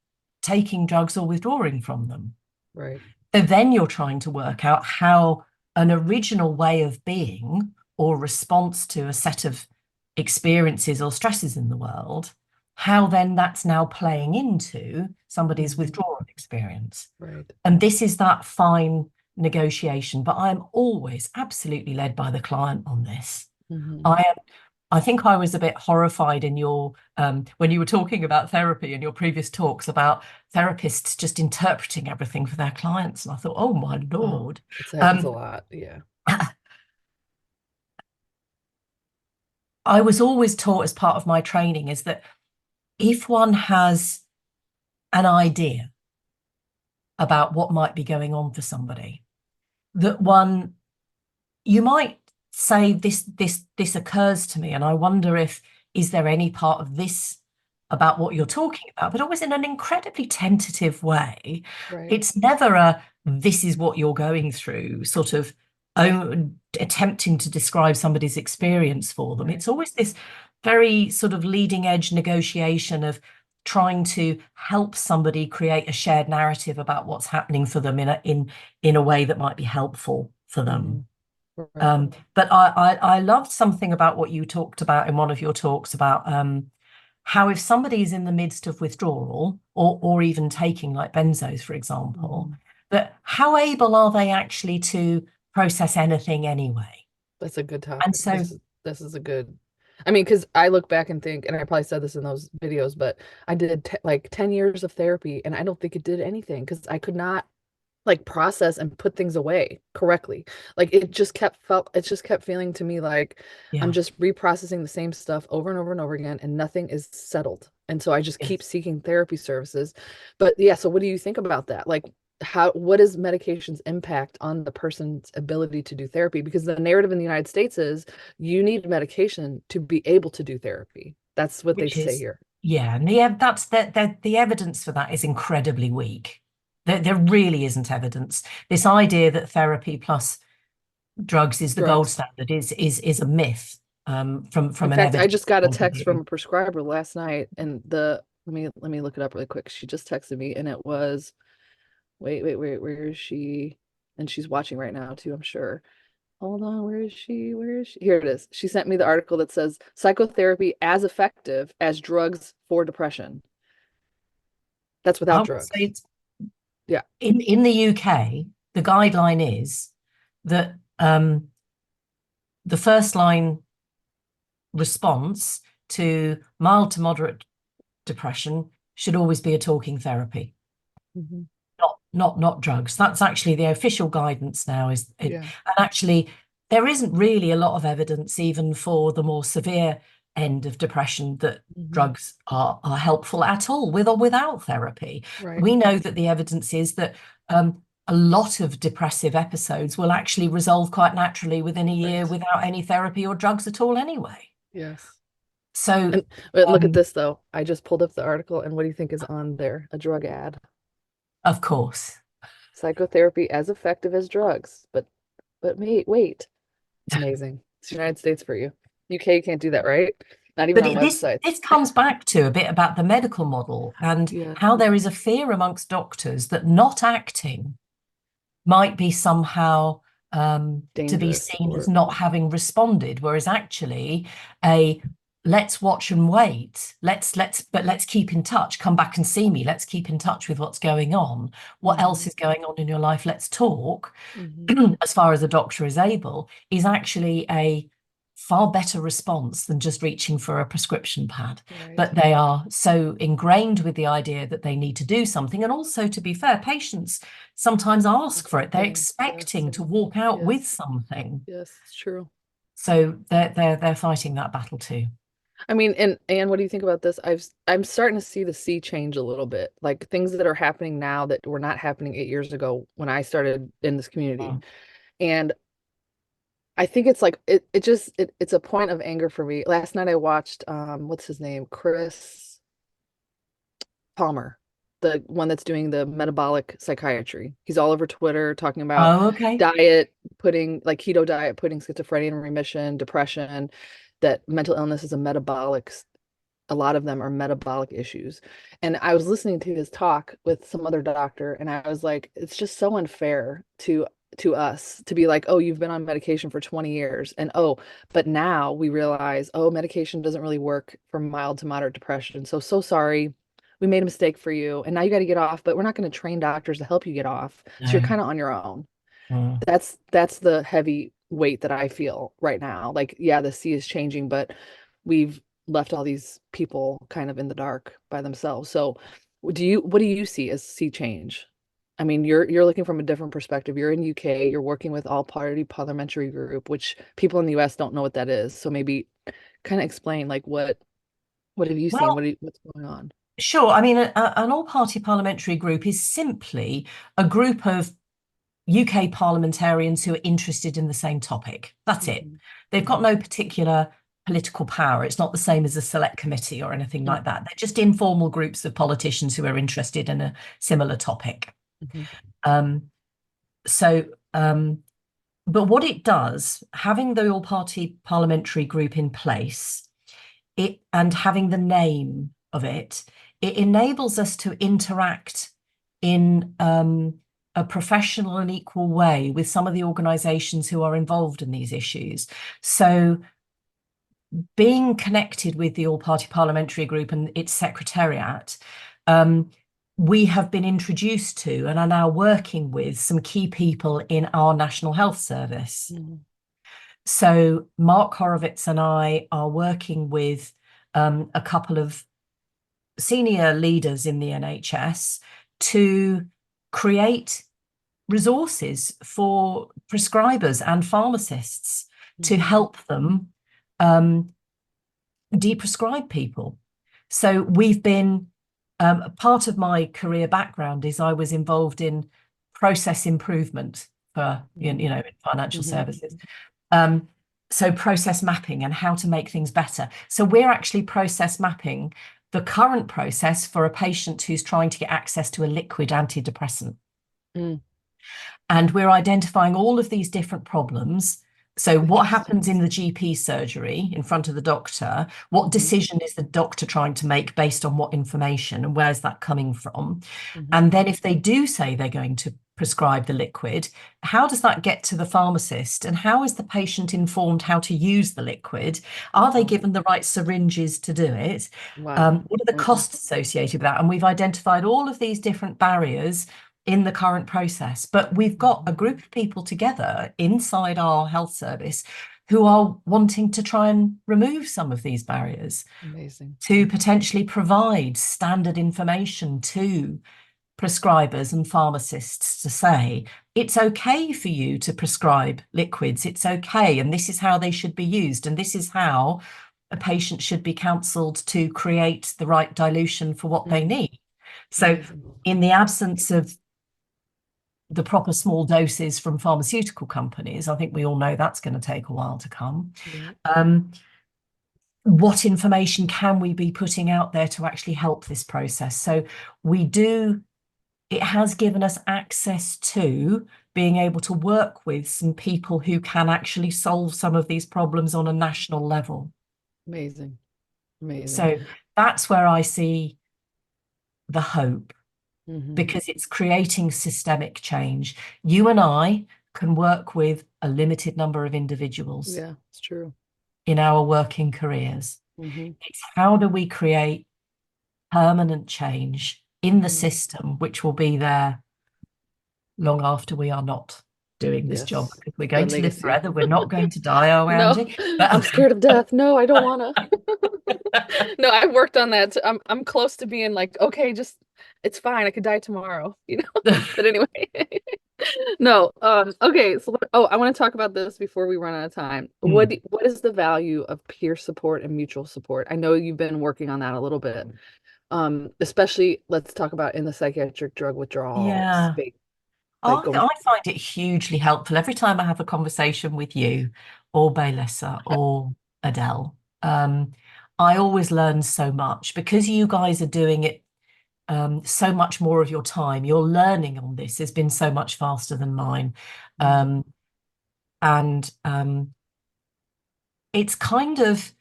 taking drugs or withdrawing from them? right. So then you're trying to work out how an original way of being or response to a set of experiences or stresses in the world, how then that's now playing into somebody's Hmm. withdrawal experience. Right. And this is that fine negotiation, but I'm always absolutely led by the client on this. Hmm. I am I think I was a bit horrified in your when you were talking about therapy in your previous talks about therapists just interpreting everything for their clients. And I thought, oh my Oh, Lord. it happens a Um, lot. Yeah. I was always taught as part of my training is that if one has an idea about what might be going on for somebody, that you might say this occurs to me, and I wonder if is there any part of this about what you're talking about, but always in an incredibly tentative way. Right. It's never a this is what you're going through sort of attempting to describe somebody's experience for them. Right. It's always this very sort of leading edge negotiation of trying to help somebody create a shared narrative about what's happening for them in a way that might be helpful for Hmm. them. Right. But I loved something about what you talked about in one of your talks about how if somebody is in the midst of withdrawal or even taking like benzos, for example, Hmm. that how able are they actually to process anything anyway? That's a good And topic. so, This is a good. I mean, because I look back and think, and I probably said this in those videos, but I did like 10 years of therapy, and I don't think it did anything because I could not like process and put things away correctly. Like it just kept feeling to me like I'm yeah, just reprocessing the same stuff over and over and over again, and nothing is settled. And so I just keep yes. seeking therapy services. But yeah, so what do you think about that? Like what is medication's impact on the person's ability to do therapy? Because the narrative in the United States is you need medication to be able to do therapy. That's what they Which say is, here. yeah, and that's the evidence for that is incredibly weak. There really isn't evidence. This idea that therapy plus drugs is the gold Drugs. standard is a myth In from an fact, I evidence just got a point of text from view. a prescriber last night, and the let me look it up really quick. She just texted me, and it was wait, where is she? and she's watching right now too, I'm sure. Hold on, where is she? Where is she? Here it is. She sent me the article that says psychotherapy as effective as drugs for depression. That's I without would drugs. say it's Yeah. in the UK, the guideline is that the first line response to mild to moderate depression should always be a talking therapy, Mhm. not drugs. That's actually the official guidance now. Yeah. And actually, there isn't really a lot of evidence even for the more severe end of depression that Mhm. drugs are helpful at all, with or without therapy. Right. We know that the evidence is that a lot of depressive episodes will actually resolve quite naturally within a year Right. without any therapy or drugs at all anyway. Yes. So But look at this though. I just pulled up the article, and what do you think is on there? A drug ad. of course. Psychotherapy as effective as drugs. But wait. It's amazing. It's the United States for you. UK can't do that, right? Not even But on websites. this comes back to a bit about the medical model and Yeah. how there is a fear amongst doctors that not acting might be somehow to be Dangerous seen or as not having responded, whereas actually a let's watch and wait, let's keep in touch, come back and see me, let's keep in touch with what's going on, what else is going on in your life, let's talk, as far as a doctor is able, is actually a far better response than just reaching for a prescription pad. Right. But they are so ingrained with the idea that they need to do something. And also, to be fair, patients sometimes ask for it. They're expecting to walk out with something. Yes, it's true. So they're fighting that battle too. I mean, and what do you think about this? I'm starting to see the sea change a little bit. Like things that are happening now that were not happening 8 years ago when I started in this community. Mm. And I think it's like it's a point of anger for me. Last night I watched what's his name? Chris Palmer, the one that's doing the metabolic psychiatry. He's all over Twitter talking about Oh, okay. diet, putting like keto diet, putting schizophrenia in remission, depression, that mental illness is a metabolic, a lot of them are metabolic issues. And I was listening to his talk with some other doctor, and I was like, it's just so unfair to us to be like, oh, you've been on medication for 20 years. And oh, but now we realize, oh, medication doesn't really work for mild to moderate depression. So sorry. We made a mistake for you. And now you got to get off, but we're not going to train doctors to help you get off. So you're No. kind of on your own. Mm. That's the heavy weight that I feel right now. Like, yeah, the sea is changing, but we've left all these people kind of in the dark by themselves. So what do you see as sea change? I mean, you're looking from a different perspective. You're in UK, you're working with all party parliamentary group, which people in the US don't know what that is. So maybe kind of explain like what have you seen? Well, What's going on? sure. I mean, an all-party parliamentary group is simply a group of UK parliamentarians who are interested in the same topic. That's it. Mhm. They've got no particular political power. It's not the same as a select committee or anything like that. They're just informal groups of politicians who are interested in a similar topic. Mhm. Um, so, but what it does, having the all-party parliamentary group in place, and having the name of it, it enables us to interact in a professional and equal way with some of the organisations who are involved in these issues. So being connected with the all-party parliamentary group and its secretariat, we have been introduced to and are now working with some key people in our National Health Service. Mhm. So Mark Horowitz and I are working with a couple of senior leaders in the NHS to create resources for prescribers and pharmacists to Mhm. help them deprescribe people. So we've been, part of my career background is I was involved in process improvement for, you know, in financial Mhm. services. So process mapping and how to make things better. So we're actually process mapping the current process for a patient who's trying to get access to a liquid antidepressant. Mm. And we're identifying all of these different problems. So what Interesting. happens in the GP surgery in front of the doctor? What decision is the doctor trying to make based on what information, and where's that coming from? Mhm. And then if they do say they're going to prescribe the liquid, how does that get to the pharmacist, and how is the patient informed how to use the liquid? Are they given the right syringes to do it? Wow. What are the costs associated with that? And we've identified all of these different barriers in the current process, but we've got a group of people together inside our health service who are wanting to try and remove some of these barriers. Amazing. To potentially provide standard information to prescribers and pharmacists to say, it's okay for you to prescribe liquids, it's okay, and this is how they should be used, and this is how a patient should be counselled to create the right dilution for what they need. So in the absence of the proper small doses from pharmaceutical companies, I think we all know that's going to take a while to come. What information can we be putting out there to actually help this process? So it has given us access to being able to work with some people who can actually solve some of these problems on a national level. Amazing. Amazing. So that's where I see the hope, because it's creating systemic change. You and I can work with a limited number of individuals. Yeah, it's true. In our working careers. It's how do we create permanent change in the system, which will be there long after we are not doing this job, because we're going to live forever. We're not going to die, are we, Angie? But I'm scared of death. No, I don't want to. No, I've worked on that. I'm close to being like, okay, just it's fine. I could die tomorrow, you know. But anyway. No. Okay. So, I want to talk about this before we run out of time. What is the value of peer support and mutual support? I know you've been working on that a little bit. Especially let's talk about in the psychiatric drug withdrawal space. I find it hugely helpful every time I have a conversation with you or Baylissa or Adele. I always learn so much because you guys are doing it so much more of your time. Your learning on this has been so much faster than mine. It's kind of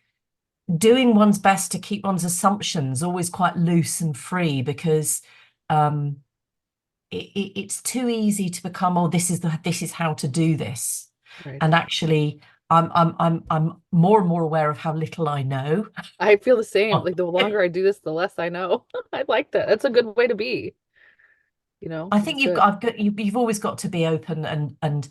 doing one's best to keep one's assumptions always quite loose and free, because it's too easy to become, oh, this is how to do this. Right. And actually I'm more and more aware of how little I know. I feel the same. Like the longer I do this, the less I know. I like that. That's a good way to be. You know, I think you've always got to be open and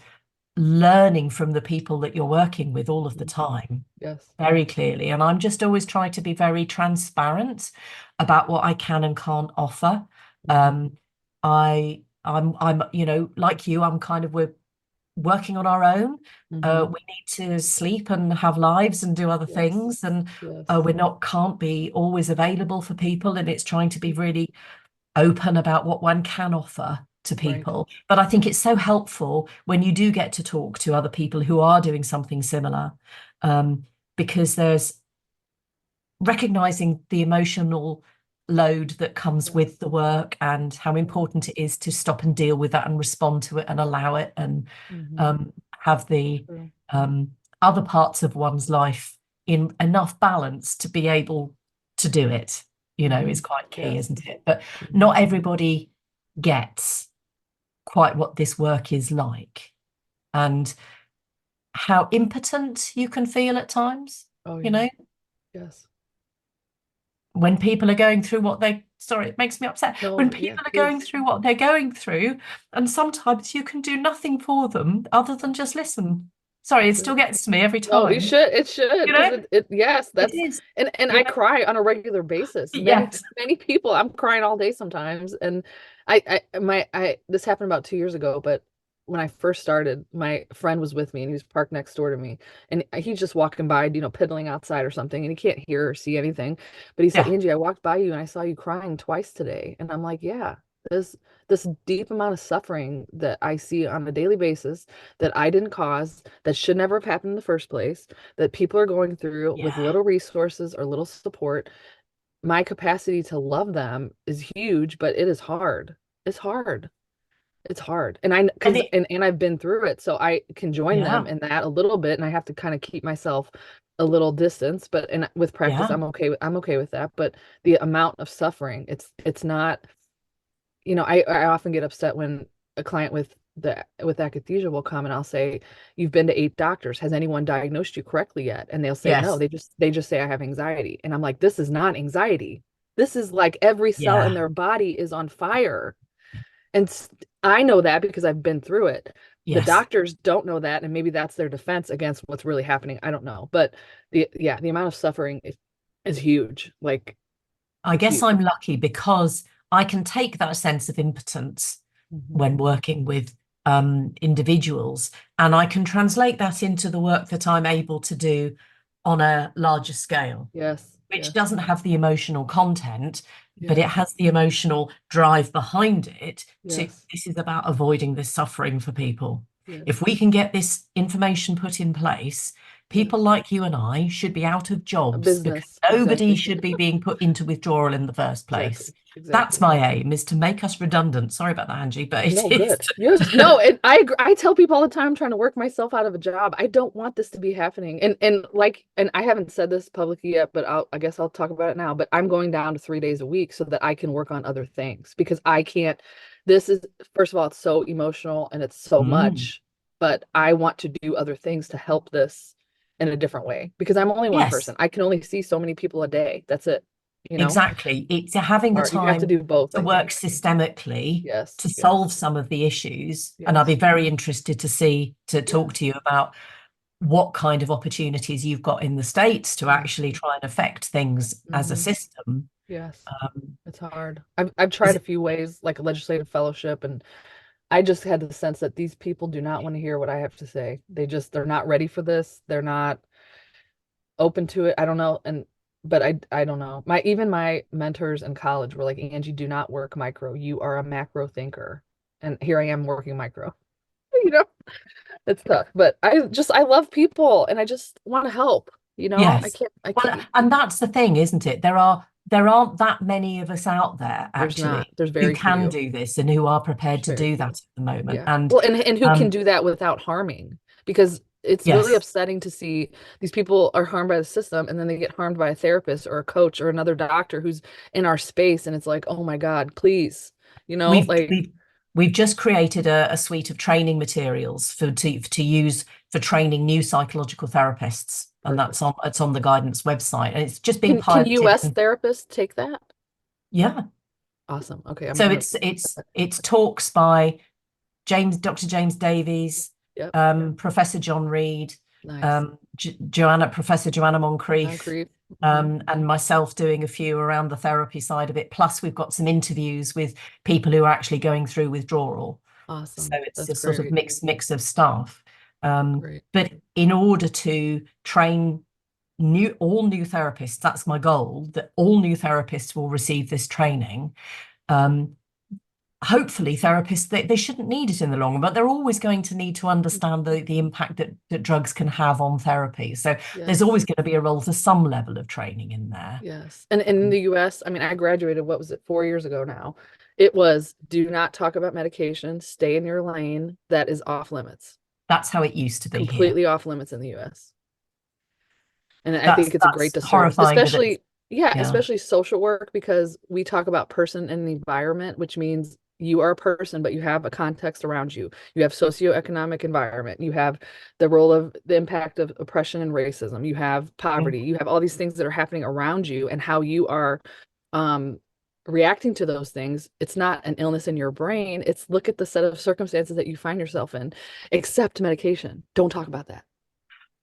learning from the people that you're working with all of the time. Yes. Very clearly. And I'm just always trying to be very transparent about what I can and can't offer. I'm you know, like you, we're working on our own. We need to sleep and have lives and do other things, and can't be always available for people, and it's trying to be really open about what one can offer to people. Right. But I think it's so helpful when you do get to talk to other people who are doing something similar, because there's recognizing the emotional load that comes with the work and how important it is to stop and deal with that and respond to it and allow it, and have the other parts of one's life in enough balance to be able to do it, you know, is quite key, isn't it? But not everybody gets quite what this work is like, and how impotent you can feel at times. You know? Yes. When people are going through it makes me upset. When people are going through what they're going through, and sometimes you can do nothing for them other than just listen. Sorry, it still gets to me every time. No, it should. You know? Yes, that's it is. And I cry on a regular basis. Many people, I'm crying all day sometimes. And this happened about 2 years ago, but when I first started, my friend was with me and he was parked next door to me, and he's just walking by, you know, piddling outside or something, and he can't hear or see anything. But he said, Angie, I walked by you and I saw you crying twice today. And I'm like, yeah, this deep amount of suffering that I see on a daily basis that I didn't cause, that should never have happened in the first place, that people are going through with little resources or little support. My capacity to love them is huge, but it is hard. It's hard. It's hard. And I've been through it, so I can join them in that a little bit, and I have to kind of keep myself a little distance, but with practice, I'm okay with that. But the amount of suffering, it's not, you know, I often get upset when a client with akathisia will come and I'll say, you've been to 8 doctors. Has anyone diagnosed you correctly yet? And they'll say, no, Yes. they just say I have anxiety. And I'm like, this is not anxiety. This is like every cell in Yeah. their body is on fire. And I know that because I've been through it. The Yes. doctors don't know that, and maybe that's their defense against what's really happening. I don't know. But the amount of suffering is huge. Like, I it's guess huge. I'm lucky because I can take that sense of impotence Mhm. when working with individuals, and I can translate that into the work that I'm able to do on a larger scale, Yes, which yes, doesn't have the emotional content, but it yes, has the emotional drive behind it to, yes, this is about avoiding this suffering for people. yes, If we can get this information put in place, people yes. like you and I should be out of A jobs because business, nobody exactly, should be being put into withdrawal in the first place. exactly, That's exactly. my aim, is to make us redundant. Sorry about that, Angie, but it No, is. good. Yes, no, I tell people all the time, I'm trying to work myself out of a job. I don't want this to be happening. And I haven't said this publicly yet, but I guess I'll talk about it now. But I'm going down to 3 days a week so that I can work on other things because I can't. This is, first of all, it's so emotional and it's so Mm, much, but I want to do other things to help this in a different way because I'm only one yes. person. I can only see so many people a day. That's it, you know? Exactly. It's having the Or you have to time do both, to I work think. systemically Yes, to solve yes, some of the issues. And I'll be yes. very interested to see, to Yeah. talk to you about what kind of opportunities you've got in the States to Mm. actually try and affect things as a Mhm. system. Yes. Um, It's hard. I've is tried a it, few ways, like a legislative fellowship, and I just had the sense that these people do not want to hear what I have to say. They're not ready for this. They're not open to it. I don't know. But I don't know. Even my mentors in college were like, Angie, do not work micro. You are a macro thinker. And here I am working micro. You know, it's tough. But I love people and I just want to help. yes. I Well, can't, and that's the thing, isn't it? There aren't that many of us out there there's not, actually there's who very can few. do this and who are prepared There's to very do that few. at the moment. Yeah. And Well, and who can um, do that without harming? Because it's really yes. upsetting to see these people are harmed by the system and then they get harmed by a therapist or a coach or another doctor who's in our space. And it's like, oh my God, please, We've like, we've we've just created a suite of training materials to use for training new psychological therapists, and perfect. it's on the guidance website, and it's just being Can piloted. US therapists take that? Yeah, Awesome. Okay, I'm so gonna, it's talks by Dr. James Davies, yep, Professor John Reed, nice. Professor Joanna Moncrief, Concrete. Hmm. and myself doing a few around the therapy side of it. Plus, we've got some interviews with people who are actually going through withdrawal. So Awesome. it's That's a sort of great. mix of staff. Great. But in order to train all new therapists, that's my goal, that all new therapists will receive this training. Um, Hopefully therapists, they shouldn't need it in the long run, but they're always going to need to understand the impact that drugs can have on therapy. So there's Yes. always going to be a role for some level of training in there. Yes. And in the US, I mean, I graduated, what was it, 4 years ago now? It was do not talk about medication, stay in your lane. That is off limits, That's how it used to be here. completely off limits in the US. And I think it's a great That's disservice, horrifying that it's, yeah. especially social work, because we talk about person and environment, which means you are a person, but you have a context around you. You have socioeconomic environment. You have the role of the impact of oppression and racism. You have poverty. You have all these things that are happening around you and how you are um, reacting to those things. It's not an illness in your brain. It's look at the set of circumstances that you find yourself in. Accept medication. Don't talk about that.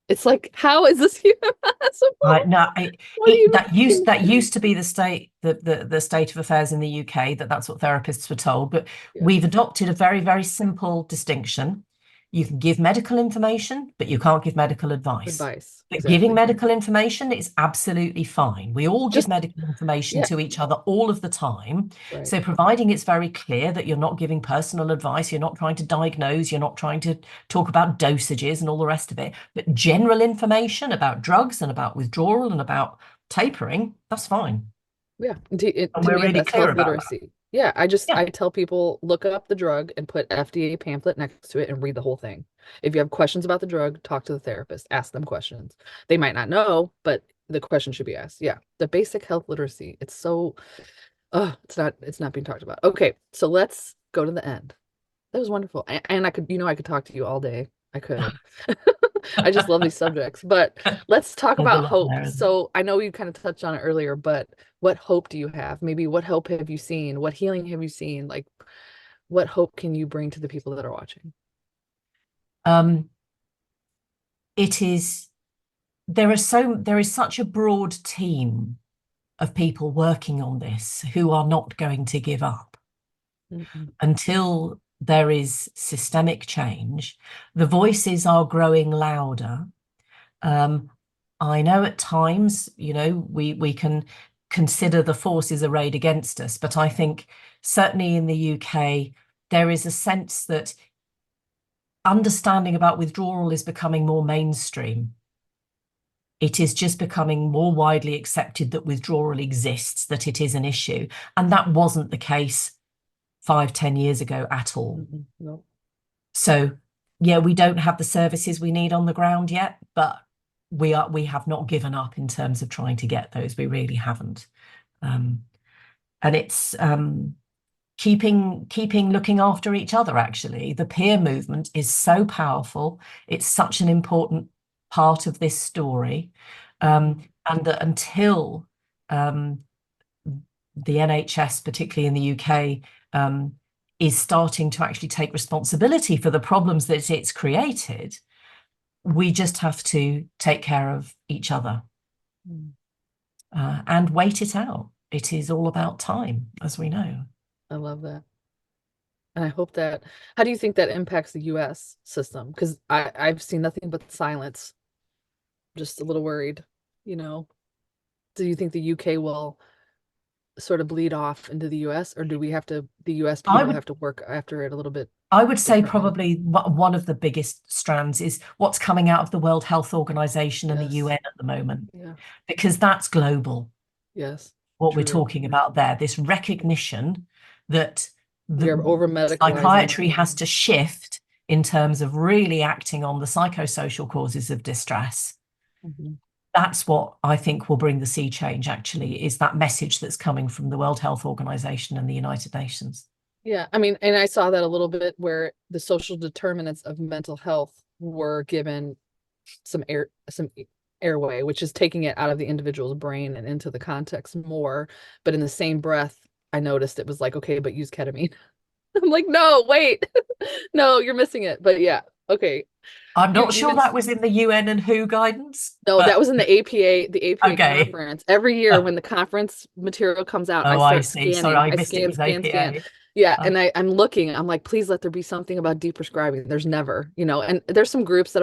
It's like, how is this even Right. possible? No, What do you that mean? used to be the state of affairs in the UK, that's what therapists were told. But Yes. we've adopted a very, very simple distinction. You can give medical information, but you can't give medical advice. Advice. But giving Exactly. medical information is absolutely fine. We all give Just, medical information yeah, to each other all of the time. right. So providing it's very clear that you're not giving personal advice, you're not trying to diagnose, you're not trying to talk about dosages and all the rest of it, but general information about drugs and about withdrawal and about tapering, that's fine. Yeah. And To we're me, really that's clear health about that. literacy. Yeah. Yeah. I tell people look up the drug and put FDA pamphlet next to it and read the whole thing. If you have questions about the drug, talk to the therapist, ask them questions. They might not know, but the question should be asked. Yeah. The basic health literacy. It's not being talked about. Okay. So let's go to the end. That was wonderful. And I could, I could talk to you all day. I could. I just love these subjects. But let's talk There's a about lot hope. there. So I know you kind of touched on it earlier, but what hope do you have? Maybe what hope have you seen? What healing have you seen? Like, what hope can you bring to the people that are watching? Um, it is there is such a broad team of people working on this who are not going to give up Mhm. until there is systemic change. The voices are growing louder. I know at times, we can consider the forces arrayed against us, but I think certainly in the UK, there is a sense that understanding about withdrawal is becoming more mainstream. It is just becoming more widely accepted that withdrawal exists, that it is an issue. And that wasn't the case 5, 10 years ago at all. No. So yeah, we don't have the services we need on the ground yet, but we have not given up in terms of trying to get those. We really haven't. And it's keeping looking after each other, actually. The peer movement is so powerful. It's such an important part of this story. And that until the NHS, particularly in the UK, is starting to actually take responsibility for the problems that it's created, we just have to take care of each other and wait it out. It is all about time, as we know. I love that. And I hope that, how do you think that impacts the US system? Because I've seen nothing but silence. Just a little worried, you know. Do you think the UK will sort of bleed off into the US, or do we have to, the US people have to work after it a little bit I would say differently? probably one of the biggest strands is what's coming out of the World Health Organization and the UN at the moment, because that's global. Yes. What we're True. talking about there, this recognition that We are over medicalizing. psychiatry has to shift in terms of really acting on the psychosocial causes of distress. That's what I think will bring the sea change, actually, is that message that's coming from the World Health Organization and the United Nations. Yeah, I mean, and I saw that a little bit where the social determinants of mental health were given some airway, which is taking it out of the individual's brain and into the context more. But in the same breath, I noticed it was like, okay, but use ketamine. I'm like, no, wait, no, you're missing it. But yeah, okay. I'm not sure that was in the UN and WHO guidance. No, that was in the APA Okay. conference. Every year when the conference material comes out, I start see. scanning. Sorry, I missed scan, it with scan, APA. scan. Yeah, and I'm looking. I'm like, please let there be something about deprescribing. There's never, and there's some groups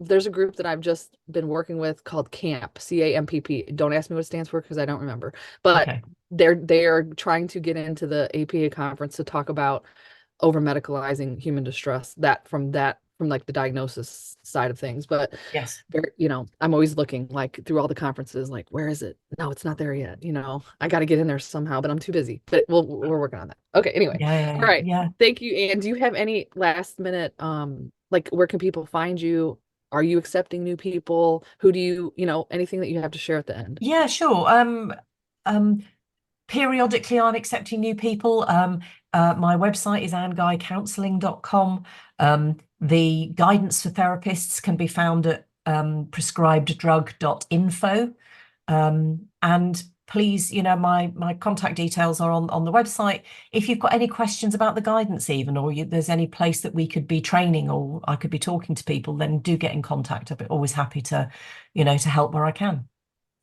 there's a group that I've just been working with called CAMP, CAMPP. Don't ask me what it stands for because I don't remember. But they are trying to get into the APA conference to talk about over medicalizing human distress, from like the diagnosis side of things. But yes, I'm always looking like through all the conferences, like, where is it? No, it's not there yet. I got to get in there somehow, but I'm too busy. But we're working on that. Okay, anyway. All right. Yeah. Thank you. And do you have any last minute, like, where can people find you? Are you accepting new people? Who do you, anything that you have to share at the end? Yeah, sure. Periodically I'm accepting new people. My website is anguycounselling.com. The guidance for therapists can be found at prescribeddrug.info. And please, my contact details are on the website. If you've got any questions about the guidance even, or there's any place that we could be training or I could be talking to people, then do get in contact. I'd be always happy to, to help where I can.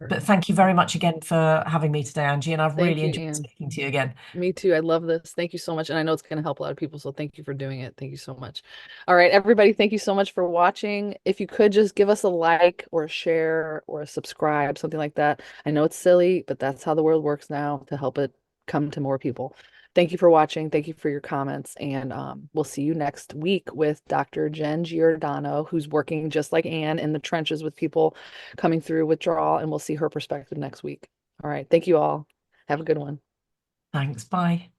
But thank you very much again for having me today, Angie, and I've really enjoyed speaking to you again. Me too. I love this. Thank you so much. And I know it's going to help a lot of people, so thank you for doing it. Thank you so much. All right, everybody, thank you so much for watching. If you could just give us a like or a share or a subscribe, something like that. I know it's silly, but that's how the world works now, to help it come to more people. Thank you for watching. Thank you for your comments. And we'll see you next week with Dr. Jen Giordano, who's working just like Anne in the trenches with people coming through withdrawal. And we'll see her perspective next week. All right. Thank you all. Have a good one. Thanks. Bye.